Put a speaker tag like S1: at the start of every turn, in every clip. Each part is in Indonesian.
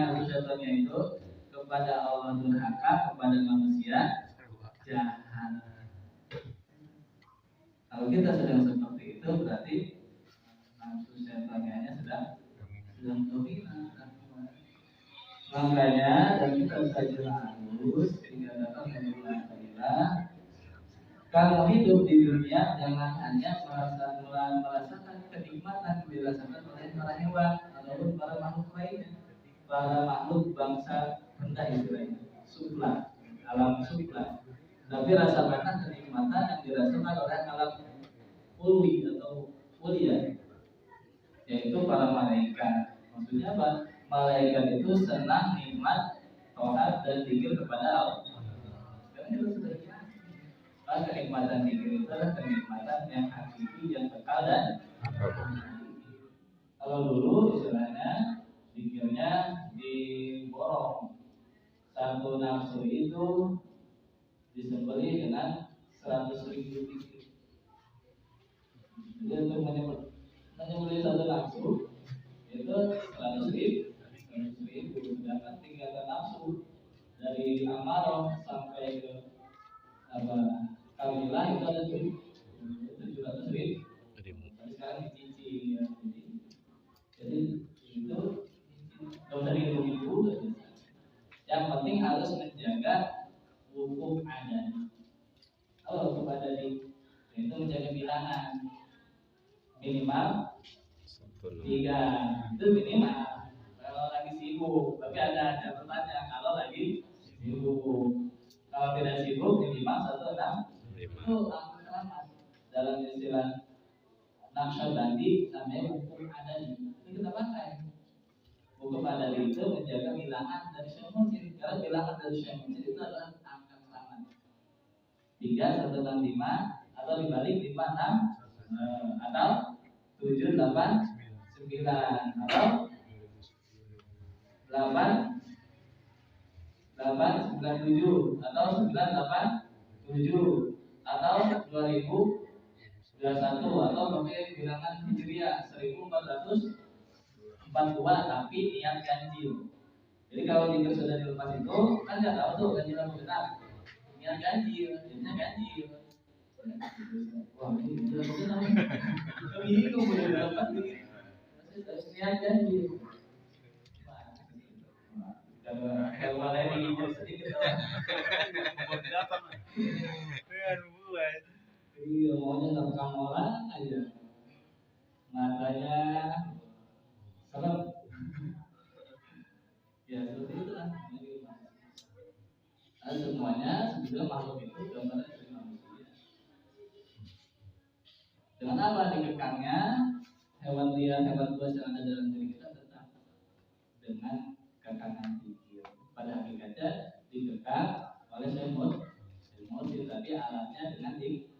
S1: nafsu syaitannya itu kepada Allah durhaka, kepada manusia jahat. Kalau kita sedang seperti itu berarti nafsu syaitannya sedang dominan. Makanya dan kita saja harus sehingga datang mengenal kalau hidup di dunia jangan hanya merasakan kenikmatan dirasakan oleh para hewan ataupun para makhluk lainnya, para makhluk bangsa rendah istilahnya, supla, alam supla. Tapi rasakan kenikmatan yang dirasakan oleh alam ulwi atau mulia, yaitu para malaikat. Maksudnya apa? Malaikat itu senang nikmat taat dan zikir kepada Allah. Karena itu sudah kenikmatan zikir itu adalah kenikmatan yang hakiki, yang kekal dan kalau dulu istilahnya zikirnya diborong, satu nafsu itu disembeli dengan 100.000 zikir. Jadi untuk menyembeli satu nafsu itu 100.000, sedangkan tingkatan nafsu dari amarah sampai ke kamilah itu ada 700.000. Tapi sekarang dicicil ya. Jadi itu kalau dari itu yang penting harus menjaga wukuf adani. Kalau wukuf adani itu menjaga bilangan minimal 3 itu minimal. Kalau lagi sibuk, tapi ada catatannya kalau lagi sibuk. Kalau tidak sibuk minimal 165. Itu selamat. Dalam istilah Naqsyabandi namanya hukum adani. Itu kita pakai. Hukum adani itu menjaga bilangan dari Syekh Munsir. Karena bilangan dari Syekh Munsir itu adalah angka selamat 3, 165 atau dibalik 56 atau 789 atau 897 atau 987 atau 2021 atau pakai bilangan Hijriah 1442 tapi niat ganjil. Jadi kalau zikir sudah dilepas itu kan nggak tahu tuh ganjil apa benar. Niat ganjil, jadinya ganjil. Wah ini ganjil apa benar? Ini boleh dilepas nih. Harus niat ganjil. Hewan lain hijau sedikit. Iya, maunya ngerekam orang aja. Matanya serem. Ya seperti itulah. Nah, semuanya sebetulnya makhluk itu gambaran dari manusia. Dengan apa dikekangnya hewan liar, hewan buas yang ada dalam diri kita tetap dengan kekangan zikir. Pada hakikatnya dikekang oleh semut, tapi alatnya dengan zikir.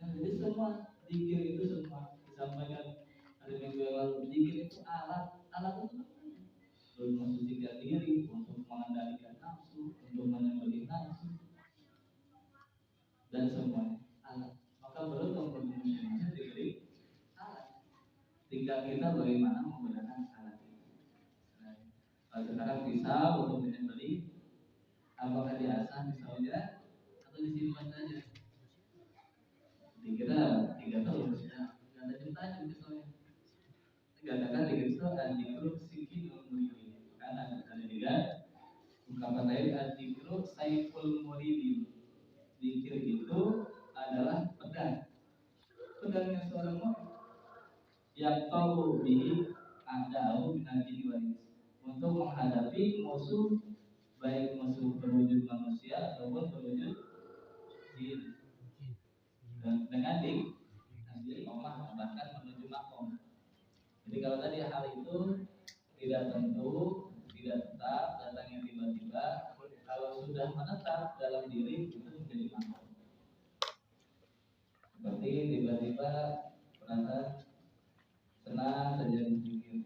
S1: Nah, jadi semua zikir itu semua disampaikan hari minggu yang lalu. Zikir itu alat itu untuk mensucikan diri, untuk mengendalikan nafsu, untuk menyembelih nafsu, dan semuanya alat. Maka beruntung manusia diberi alat. Tinggal kita bagaimana menggunakan alat itu. Nah, sekarang pisau untuk menyembelih, apakah diasah misalnya atau disimpan saja? Dikira 3 tahun sudah nggak ada ceritanya misalnya. Dikatakan dikira al-zikru sikinul muridin. Karena ada juga ungkapan lain al-zikru saiful muridin. Zikir itu adalah pedangnya seorang murid yang tahu bihi a'da'u min al-jinn untuk menghadapi musuh, baik musuh berwujud manusia ataupun berwujud jin. Dengan diri Allah bahkan menuju makom. Jadi kalau tadi hal itu tidak tentu, tidak tetap, datangnya tiba-tiba. Kalau sudah menetap dalam diri itu menjadi makom. Seperti tiba-tiba merasa senang saja dipikir,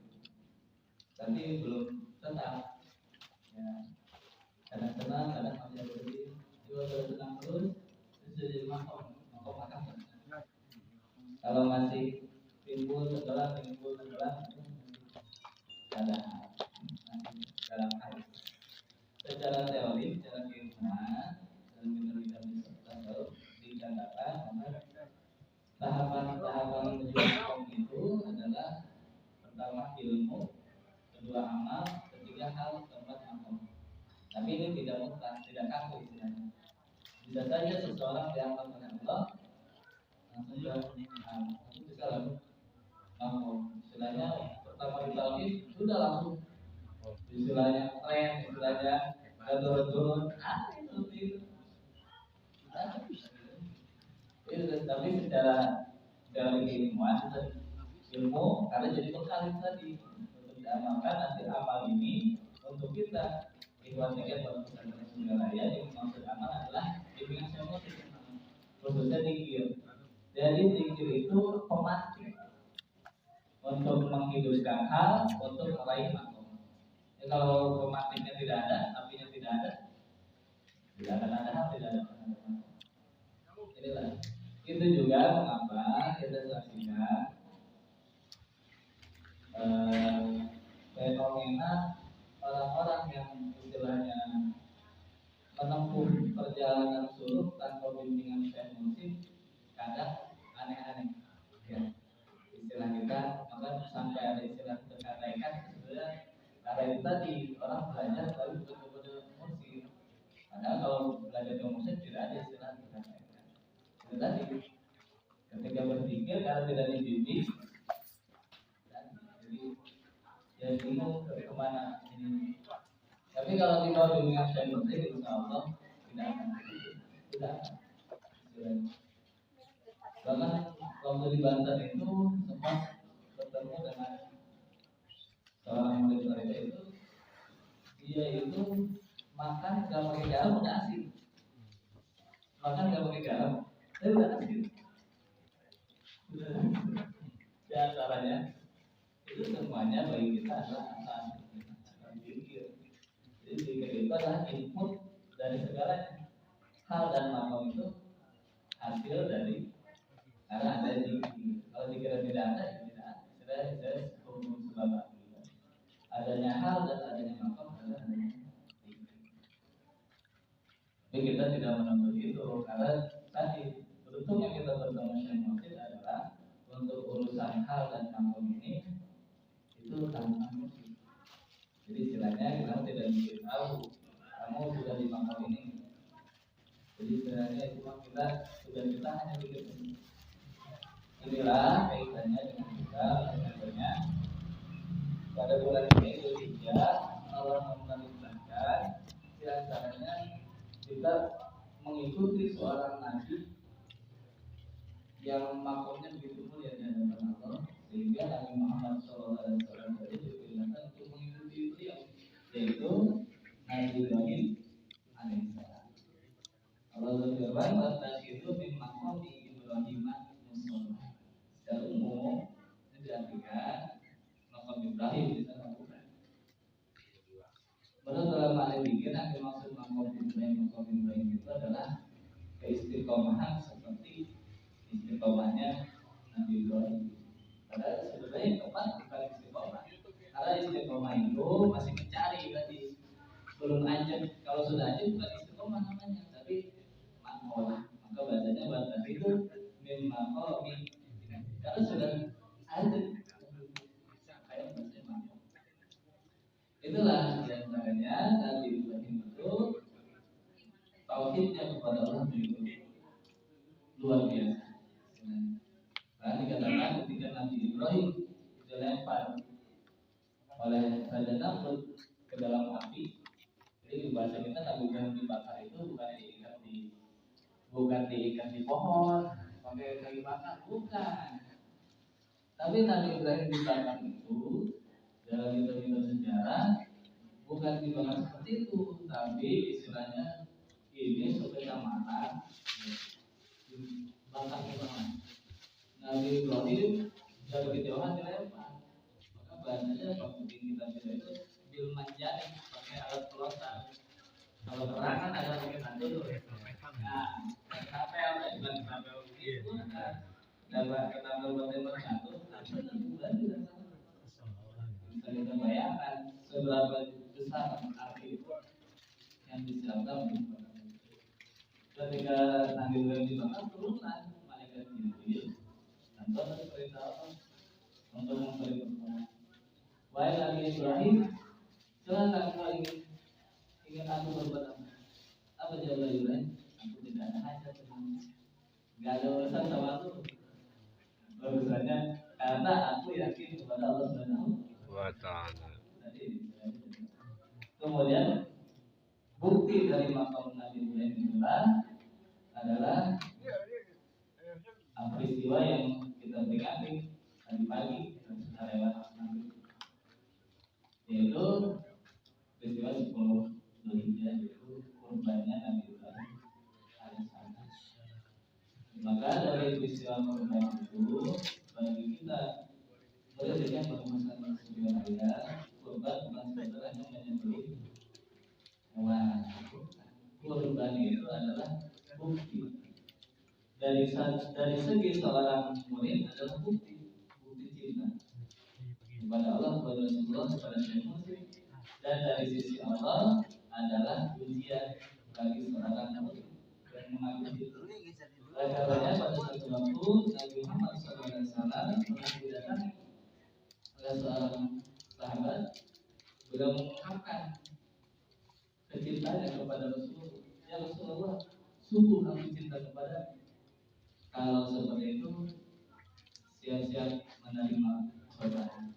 S1: tapi belum tetap. Ya, kadang senang, kadang masih berdiri. Kalau sudah senang terus jadi makom akan. Kalau masih timbul tenggelam padahal dalam hal secara teori, secara keilmuan dalam kita baru dikatakan bahwa tahapan-tahapan menuju makom itu adalah pertama ilmu, kedua amal, ketiga hal, keempat makom. Tapi ini tidak mutlak, tidak kaku istilahnya. Bisa saja seseorang diangkat oleh Allah langsung bisa langsung makom. Istilahnya pertama di tauhid sudah langsung. Istilahnya tren, istilahnya turun-turun, itu. Tapi secara keilmuan ilmu karena jadi bekal tadi untuk diamalkan nanti amal ini untuk kita ikhwan-ikhwan buat pesantren Sundaraya yang maksud amal adalah bimbingan emosi khususnya zikir. Jadi zikir itu pematik untuk menghidupkan hal untuk meraih makom. Ya, kalau pematiknya tidak ada, apinya tidak ada, tidak akan ada hal, tidak ada makom. Inilah itu juga mengapa kita saksikan fenomena orang-orang yang istilahnya menempuh perjalanan suluk tanpa bimbingan emosi kadang aneh-aneh ya. Istilah kita maka sampai ada istilah terkadaikan sebenarnya karena itu tadi orang belajar tapi betul-betul emosi padahal kalau belajar emosi tidak ada istilah terkadaikan itu tadi ketika berpikir karena tidak dibimbing jadi bingung kemana ini. Tapi kalau kita bimbingan saya penting, insya Allah tidak akan. Bahkan waktu di Banten itu sempat bertemu dengan seorang murid mereka itu, dia itu makan gak pakai garam udah asin, makan gak pakai garam, tapi udah asin. Dan caranya itu semuanya bagi kita adalah asal pikir. Jadi pikir itu adalah input dari segalanya. Hal dan makom itu hasil dari karena ada zikir. Kalau zikir tidak ada, ya tidak ada. Saya hukum sebab adanya hal dan adanya makom adalah adanya zikir. Tapi kita tidak menemukan itu karena tadi beruntung yang kita bertemu dengan adalah untuk urusan hal dan makom ini itu tanpa emosi. Jadi istilahnya kamu tidak bisa tahu kamu sudah di makom ini. Jadi istilahnya itu kita sudah kita hanya pikir ini. Inilah kaitannya dengan kita contohnya pada bulan ini Dzulhijjah Allah memerintahkan di antaranya kita mengikuti seorang nabi yang makomnya begitu mulia di hadapan Allah sehingga Nabi Muhammad SAW tadi diperintahkan untuk mengikuti beliau yaitu Nabi Ibrahim alaihissalam. Allah berfirman "Wattakhidhu min maqami Ibrahim musalla." Secara umum ini diartikan maqam Ibrahim bisa lakukan. Menurut ulama al-fikih yang dimaksud maqam Ibrahim itu adalah keistiqomahan seperti istiqomahnya Nabi Ibrahim. Padahal sebenarnya tepat bukan istiqomah. Karena istiqomah itu masih mencari tadi belum aja. Kalau sudah aja bukan istiqomah namanya, tapi makolah. Maka bahasanya bahasa itu min makomi. Karena sudah ada kayak bahasa makom. Itulah diantaranya Nabi Ibrahim itu tauhidnya kepada Allah begitu luar biasa. Karena dikatakan ketika Nabi Ibrahim dilempar oleh Raja Namrud ke dalam api, jadi di bahasa kita Nabi Ibrahim dibakar itu bukan diikat di pohon pakai kayu bakar, bukan. Tapi Nabi Ibrahim dibakar itu dalam kitab-kitab sejarah bukan dibakar seperti itu, tapi istilahnya ini sepeda mata bakar ke bawah. Nabi Ibrahim dari kejauhan dilempar. Maka bahasanya waktu kita itu bil manjani pakai alat pelotar. Kalau perang kan ada pakai batu tuh. Nah, kapel bukan kapel itu dapat ketapel batu bersatu. Bisa kita bayangkan mempertanyakan seberapa besar arti yang disiapkan untuk bakar. Ketika Nabi Ibrahim dibakar, turunlah malaikat Jibril dan atas perintah Allah untuk memberi pertolongan. Wahai Nabi Ibrahim, silakan kau ingin aku berbuat apa? Apa jawab Ibrahim? Aku tidak ada hajat dengan, nggak ada urusan sama aku. Urusannya karena aku yakin kepada Allah Subhanahu wa Ta'ala. Kemudian bukti dari makam Nabi Ibrahim itulah adalah peristiwa yang kita peringati tadi pagi dan sudah lewat nanti, yaitu peristiwa 10 Dzulhijjah, yaitu kurbannya Nabi Ibrahim alaihissalam. Maka dari peristiwa kurban itu bagi kita berdasarkan permasalahan sebuah ayat, kurban bukan sekedar hanya menyembelih hewan. Kurban itu adalah bukti dari segi seorang murid adalah bukti cinta kepada Allah, kepada Rasulullah, kepada Syekh Muslim, dan dari sisi Allah adalah ujian bagi seorang murid yang mengaku itu. Karena pada suatu waktu Nabi Muhammad SAW pernah didatangi oleh seorang sahabat, beliau mengungkapkan kecintaannya kepada Rasulullah. Ya Rasulullah, sungguh aku cinta kepada. Kalau seperti itu, siap-siap menerima cobaan.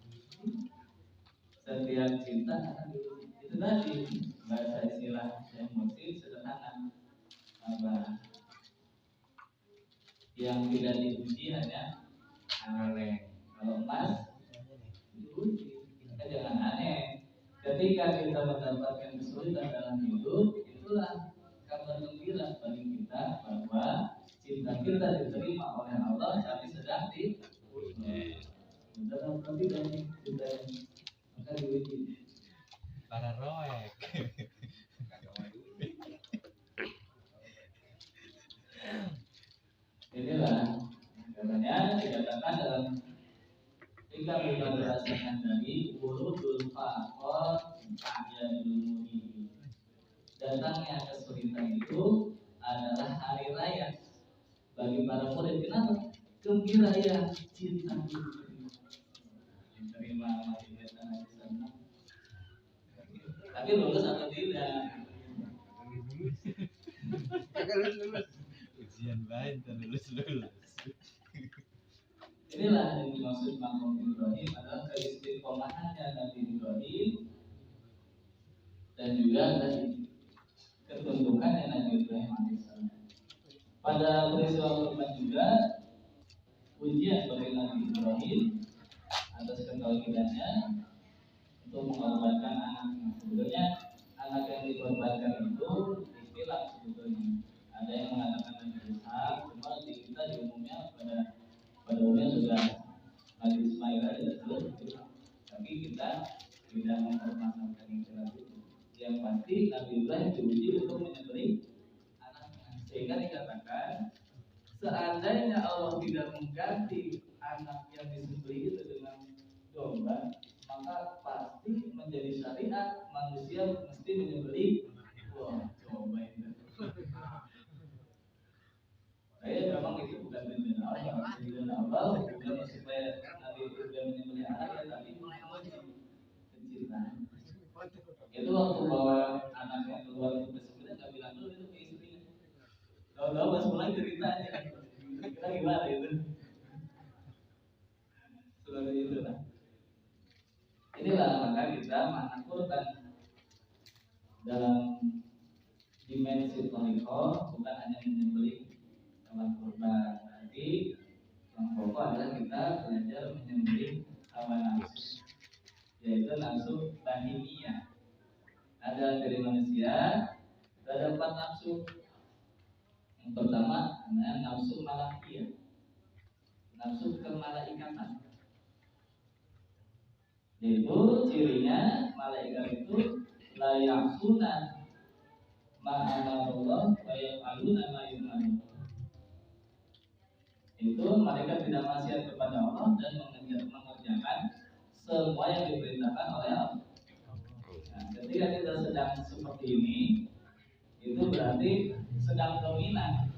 S1: Setiap cinta akan diuji. Itu tadi bahasa istilah yang muslim sederhana. Apa yang tidak diuji hanya kaleng. Kalau emas diuji, kita jangan aneh. Ketika kita mendapatkan kesulitan dalam hidup, itulah kabar gembira bagi kita bahwa cinta kita diterima oleh Allah, tapi sedang diuji. Dalam tapi dari cinta maka diuji. Para roek. Inilah katanya dikatakan dalam hikam yang berdasarkan dari wurudul faqor ta'yadul muhim. Datangnya kesulitan itu adalah hari raya bagi para murid. Kenapa? Gembira ya, cinta diterima mati sana. Tapi lulus atau tidak? Ujian baik dan lulus. Inilah yang dimaksud makam Ibrahim adalah keistiqomahannya Nabi Ibrahim dan juga tadi ketundukannya Nabi Ibrahim alaihissalam. Pada peristiwa kurban juga ujian bagi Nabi Ibrahim atas ketauhidannya untuk mengorbankan anaknya. Sebetulnya anak yang dikorbankan itu istilah sebetulnya. Ada yang mengatakan Nabi Ishak, cuma di kita di umumnya pada umumnya sudah Nabi Ismail aja betul. Tapi kita tidak mempermasalahkan istilah itu. Yang pasti Nabi Ibrahim diuji untuk menyembelih anaknya, sehingga dikatakan seandainya Allah tidak mengganti anak yang disembelih itu dengan domba, maka pasti menjadi syariat manusia mesti menyembelih. Wah, coba itu. Saya memang itu bukan tujuan Allah. Tujuan Allah bukan supaya Nabi Ibrahim menyembelih anak, tapi kecintaan. Itu waktu bawa anaknya keluar untuk disembelih, nggak bilang dulu itu ke istrinya. Tahu-tahu pas mulai cerita aja. Kita gimana itu? Seperti itu lah. Inilah maka kita makna kurban dalam dimensi thariqah bukan hanya menyembelih hewan kurban. Nanti yang pokok adalah kita belajar menyembelih hawa nafsu, yaitu nafsu bahimiyah. Ada dari manusia ada 4 nafsu. Yang pertama adalah nafsu malakiyah, nafsu kemalaikatan. Itu cirinya malaikat itu la ya'suna ma amarallah wa yaf'aluna ma yu'marun. Itu malaikat tidak maksiat kepada Allah dan mengerjakan semua yang diperintahkan oleh seperti ini, itu berarti sedang dominan.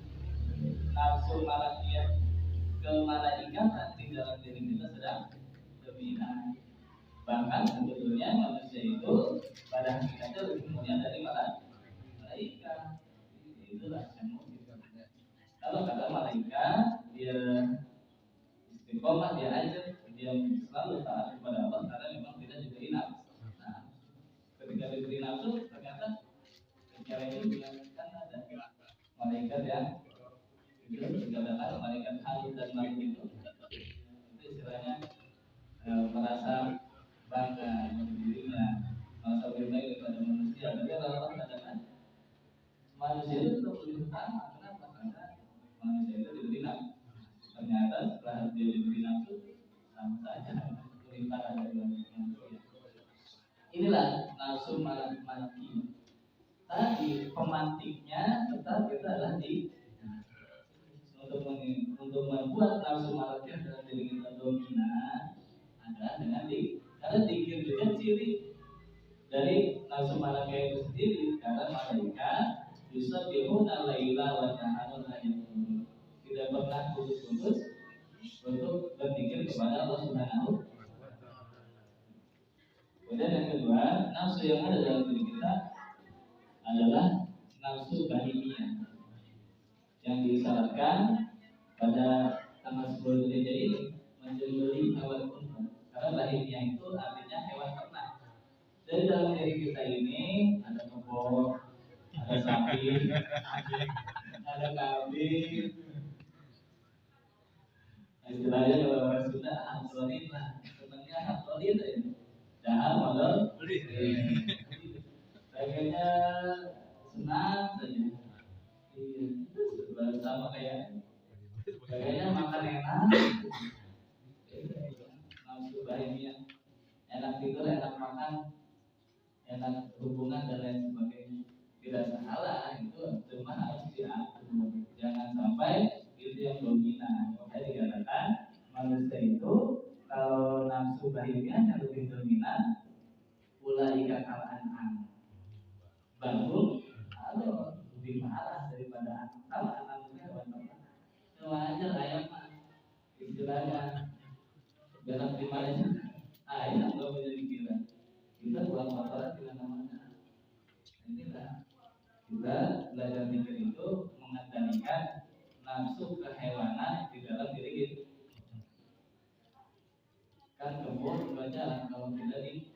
S1: Nafsu malakiyah kemalaikan di dalam diri kita sedang dominan. Bahkan sebetulnya manusia itu pada hakikatnya lebih mulia dari malaikat. Itulah yang mau kita. Kalau kata malaikat dia istiqomah, dia aja, dia selalu taat kepada Allah karena memang tidak diberi nafsu. Nah, ketika diberi nafsu ternyata secara itu kan ada malaikat yang itu dikatakan malaikat Halid dan Malik itu istilahnya merasa bangga dengan dirinya, merasa lebih baik daripada manusia. Tapi Allah katakan manusia itu tetap lebih utama. Kenapa? Karena manusia itu diberi nafsu. Ternyata setelah dia diberi nafsu sama saja lebih parah dari manusia. Inilah nafsu malaki. Tadi pemantiknya tetap itu adalah di untuk membuat nafsu malaki dalam diri kita dominan adalah dengan karena dikir juga ciri dari nafsu malaki itu sendiri, karena malaikat yusabbihuna laila wa nahara la yaqulun, tidak pernah putus-putus untuk berzikir kepada Allah Subhanahu. Kemudian yang kedua, nafsu yang ada dalam diri kita adalah nafsu bahimiyah yang disyaratkan pada tanggal 10 Dzulhijjah ini menjadi hewan kurban. Karena bahimiyah itu artinya hewan ternak. Jadi dalam diri kita ini ada kebo, ada sapi, ada kambing. Istilahnya kalau orang Sunda hantorin lah, temannya hantorin ya. Dahar modal, pengennya senang saja. Iya, sama kayaknya makan enak. Nafsu bahimiyah, enak tidur, enak makan, enak hubungan dan lain sebagainya. Tidak salah, itu cuma harus diatur. Jangan sampai itu yang dominan. Makanya dikatakan manusia itu kalau nafsu bahimiyah yang lebih dominan, ulaika kal an'am. Baru kalau lebih marah daripada anak. Kalau anak itu hewan ternak, wajar ayam mah istilahnya dalam primarnya ayam nggak menjadi gila. Kita buang kotoran dengan namanya. Inilah kita belajar mikir itu mengendalikan nafsu kehewanan di dalam diri kita. Kan kebun baca kalau tidak di